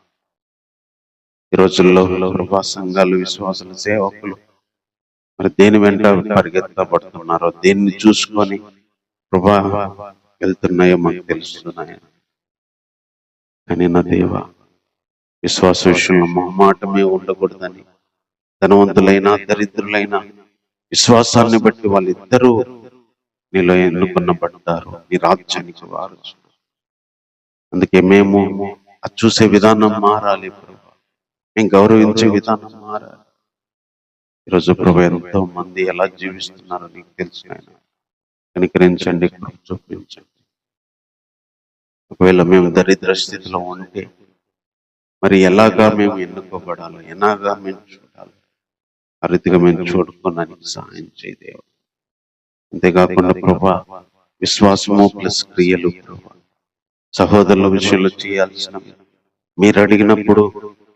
A: ఈ రోజుల్లో ప్రభా సంఘాలు, విశ్వాసులు, సేవకులు మరి దేని వెంట పరిగెత్తబడుతున్నారో, దేన్ని చూసుకొని ప్రభా వెళ్తున్నాయో మాకు తెలుస్తున్నాయో. కానీ నా దేవ, విశ్వాస విషయంలో మొహమాటమే ఉండకూడదని, ధనవంతులైనా దరిద్రులైనా విశ్వాసాన్ని బట్టి వాళ్ళిద్దరూ నీలో ఎన్నుకున్నబడ్డారు, నీ రాజ్యానికి వారసు. అందుకే మేము అది చూసే విధానం మారాలి ప్రభు, మేము గౌరవించే విధానం మారాలి. ఈరోజు ప్రభు ఎంతో మంది ఎలా జీవిస్తున్నారో నీకు తెలుసు. ఆయన కనికరించండి, చూపించండి. ఒకవేళ మేము దరిద్ర స్థితిలో ఉంటే మరి ఎలాగా మేము ఎన్నుకోబడాలో, ఎలాగా మేము చూడాలి, ఆ రీతిగా మేము చూడుకోవడానికి సహాయం చేయదేవు. అంతేకాకుండా ప్రభా విశ్వాసము ప్లస్ క్రియలు ప్రభా సహోదరుల విషయంలో చేయాల్సినవి మీరు అడిగినప్పుడు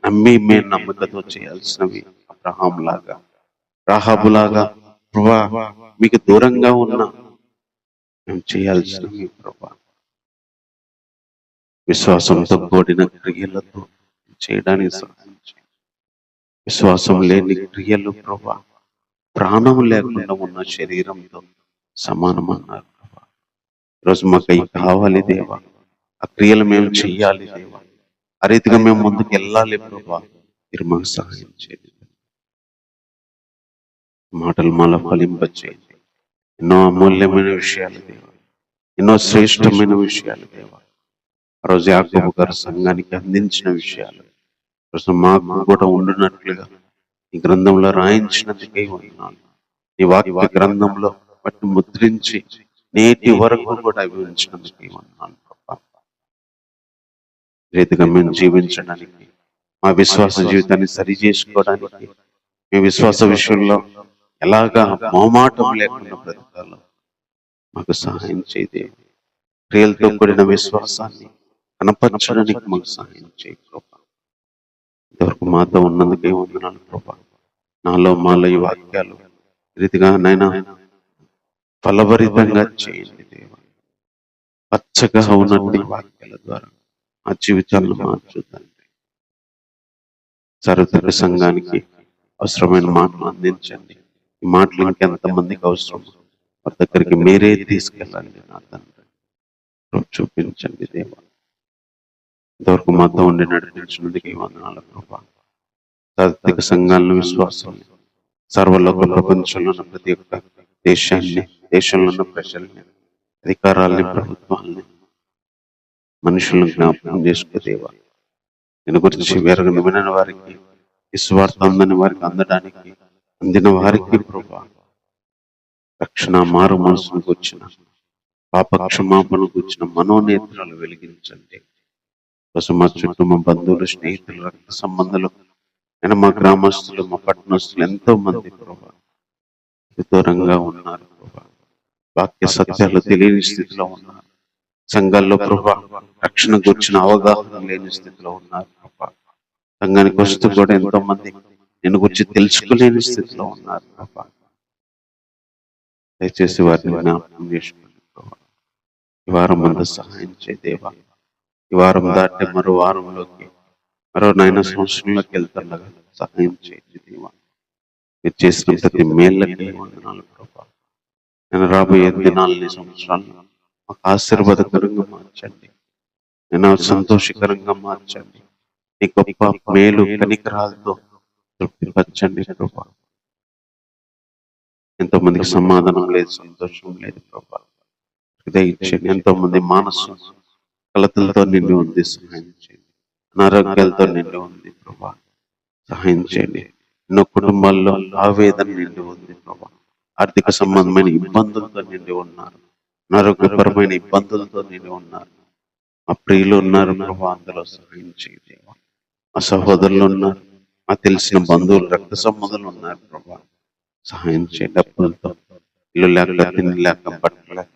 A: నమ్మి మేము నమ్మకతో చేయాల్సినవి, అబ్రహాం లాగా, రాహాబు లాగా ప్రభా మీకు దూరంగా ఉన్న మేము చేయాల్సినవి ప్రభా విశ్వాసంతో కూడిన క్రియలతో చేయడానికి సహాయం చేయండి. విశ్వాసం లేని క్రియలు ప్రభా ప్రాణం లేకుండా ఉన్న శరీరంతో సమానమన్నారు ప్రభా. ఈరోజు మాకు అవి కావాలి దేవా, ఆ క్రియలు మేము చెయ్యాలి దేవా, ఆ రీతిగా మేము ముందుకు వెళ్ళాలి ప్రభా. మీరు మాకు సహాయం చేయండి. మాటలు మాలో ఫలింపచేయండి. ఎన్నో అమూల్యమైన విషయాలు దేవా, ఎన్నో శ్రేష్టమైన విషయాలు దేవా. ఆ రోజు యాకోబు గారు సంఘానికి అందించిన విషయాలు రోజు మాకు కూడా ఉండునట్లుగా ఈ గ్రంథంలో రాయించినందుకే వందనాలు. ఈ వాక్య గ్రంథంలో వాటిని ముద్రించి నేటి వరకు కూడా అవి ఉంచినందుకే వందనాలు ప్రభా. రీతిగా మేము జీవించడానికి, మా విశ్వాస జీవితాన్ని సరి చేసుకోవడానికి, మీ విశ్వాస విషయంలో ఎలాగా మొహమాటం లేకుండా బ్రతకాలో మాకు సహాయం చేయదే. క్రియలతో కూడిన విశ్వాసాన్ని కనపరచడానికి మాకు సహాయం చేయ ప్రభా. ఇంతవరకు మాతో ఉన్నందుకే వందనాలు ప్రభా. నాలో మాలో ఈ వాక్యాలు రీతిగా నైనా ఫలభరితంగా చేయండి దేవా. పచ్చగా ఉన్నటువంటి వాక్యాల ద్వారా మా జీవితాలను మార్చుతండి. సర్వత్రిక సంఘానికి అవసరమైన మాటలు అందించండి. ఈ ఈ మాటలు ఇంకెంతమందికి అవసరం వారి దగ్గరికి మీరే తీసుకెళ్ళండి నా తండ్రి. చూపించండి దేవా. ఇంతవరకు మాతో ఉండి నడిపించినందుకు ఈ వందనాలు ప్రభా. సాత్విక సంఘాలను, విశ్వాసాన్ని, సర్వలోక ప్రపంచంలో ఉన్న ప్రతి ఒక్క దేశాన్ని, దేశంలో ఉన్న ప్రజల్ని, అధికారాల్ని, ప్రభుత్వాల్ని, మనుషులను జ్ఞాపకం చేసుకో దేవా. నేను గురించి వెరగని వినని వారికి, ఈ స్వార్థ అందని వారికి అందడానికి, అందిన వారికి ప్రభా రక్షణ, మారు మనసుకు వచ్చిన పాప క్షమాపణకు వచ్చిన మనోనేత్రాలు వెలిగించండి. కోసం మా చుట్టూ మా బంధువులు, స్నేహితులు, రక్త సంబంధాలు, నేను మా గ్రామస్తులు, మా పట్టణస్తులు ఎంతో మంది ప్రభా దూరంగా ఉన్నారు ప్రభా. వాక్య సత్యాలు తెలియని స్థితిలో ఉన్నారు. సంఘాల్లో ప్రభా రక్షణ గురించిన అవగాహన లేని స్థితిలో ఉన్నారు ప్రభా. సంఘానికి వస్తూ కూడా ఎంతో మంది నేను గురించి తెలుసుకోలేని స్థితిలో ఉన్నారు ప్రభా. దయచేసి వారిని జ్ఞాపకం చేసుకోండి ప్రభా. ఈ వారం అంతా సహాయం చేదేవా. ఈ వారం దాటి మరో వారంలోకి, మరో 9 సంవత్సరంలోకి వెళ్తుండగా సహాయం చేయండి దేవా. మీరు చేసిన ప్రతి మేళ్ళకి వందనాలు ప్రభా. నేను రాబోయే దినాలని, సంవత్సరాలను మాకు ఆశీర్వాదకరంగా మార్చండి. నేను సంతోషకరంగా మార్చండి. నీ గొప్ప మేలు కనికరాలతో తృప్తిపరచండి ప్రభా. ఎంతో మందికి సమాధానం లేదు, సంతోషం లేదు ప్రభా. దయచేయండి. ఎంతో మంది మనసు కలతలతో నిండి ఉంది, సహాయం చేయండి. అనారోగ్యాలతో నిండి ఉంది ప్రభా, సహాయం చేయండి. ఎన్నో కుటుంబాల్లో ఆవేదన నిండి ఉంది ప్రభా. ఆర్థిక సంబంధమైన ఇబ్బందులతో నిండి ఉన్నారు, అనారోగ్యపరమైన ఇబ్బందులతో నిండి ఉన్నారు. మా ప్రియులు ఉన్నారు ప్రభా, అందులో సహాయం చేయండి. మా సహోదరులు ఉన్నారు, మా తెలిసిన బంధువులు, రక్త సంబంధాలు ఉన్నారు ప్రభా, సహాయం చేయండి. అప్పులతో, ఇల్లు లేక, తిండి లేక, బట్టలు లేక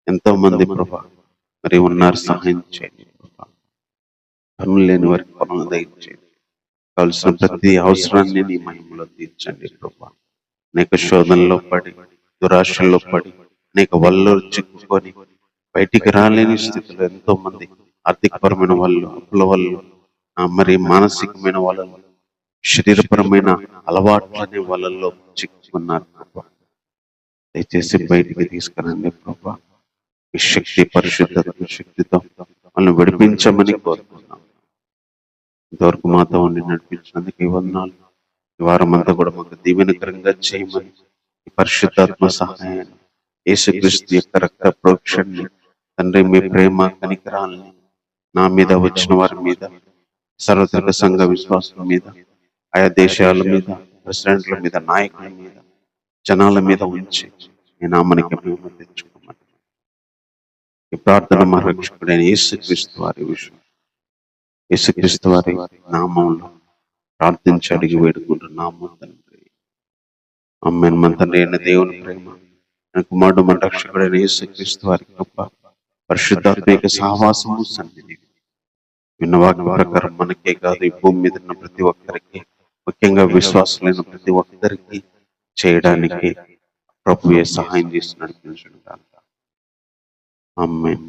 A: ఎంతో మంది ప్రభా మరి ఉన్నారు, సహాయం చేయండి ప్రభా. పనులు లేని వారికి పనులు దయచేయండి. కావలసిన ప్రతి అవసరాన్ని నీ మహిమలో తీర్చండి ప్రభా. అనేక శోధనలో పడి, దురాశల్లో పడి, అనేక వల్లో చిక్కుకొని బయటికి రాలేని స్థితిలో ఎంతో మంది ఆర్థికపరమైన వాళ్ళు, అప్పుల వాళ్ళు, మరి మానసికమైన వాళ్ళలో, శరీరపరమైన అలవాట్లనే వాళ్ళల్లో చిక్కుకున్నారు ప్రభా. దయచేసి బయటికి తీసుకురండి ప్రభా. ఈ శక్తి, పరిశుద్ధత శక్తితో వాళ్ళని విడిపించమని కోరుకున్నాం. ఇంతవరకు మాతో ఉండి నడిపించినందుకు ఈ వందనాలు. ఈ వారం అంతా కూడా మాకు దీవెనకరంగా చేయమని, ఈ పరిశుద్ధాత్మ సహాయాన్ని, యేసుక్రీస్తు యొక్క రక్త ప్రోక్షణని, తండ్రి మీ ప్రేమ కనికరాలని నా మీద, వచ్చిన వారి మీద, సార్వత్రిక సంఘ విశ్వాసుల మీద, ఆయా దేశాల మీద, ప్రెసిడెంట్ల మీద, నాయకుల మీద, జనాల మీద ఉంచి మీ నామానికి మేము తెచ్చుకోమని ఈ ప్రార్థన మా రక్షకుడైన యేసుక్రీస్తు వారి విషయం, యేసుక్రీస్తు వారి నామంలో ప్రార్థించి అడిగి వేడుకుంటున్నాము తండ్రి. ఆమేన్. మన తండ్రి అయిన దేవుని ప్రేమ, కుమారుడు మన రక్షకుడైన యేసుక్రీస్తు వారి కృప, పరిశుద్ధాత్మ సహవాసము, సన్నిధి విన్న వాక్య ప్రకారం మనకే కాదు, ఈ భూమి మీద ఉన్న ప్రతి ఒక్కరికి, ముఖ్యంగా విశ్వాసులైన ప్రతి ఒక్కరికి చేయడానికి ప్రభువే సహాయం చేసి నడిపించడం. ఆమేన్.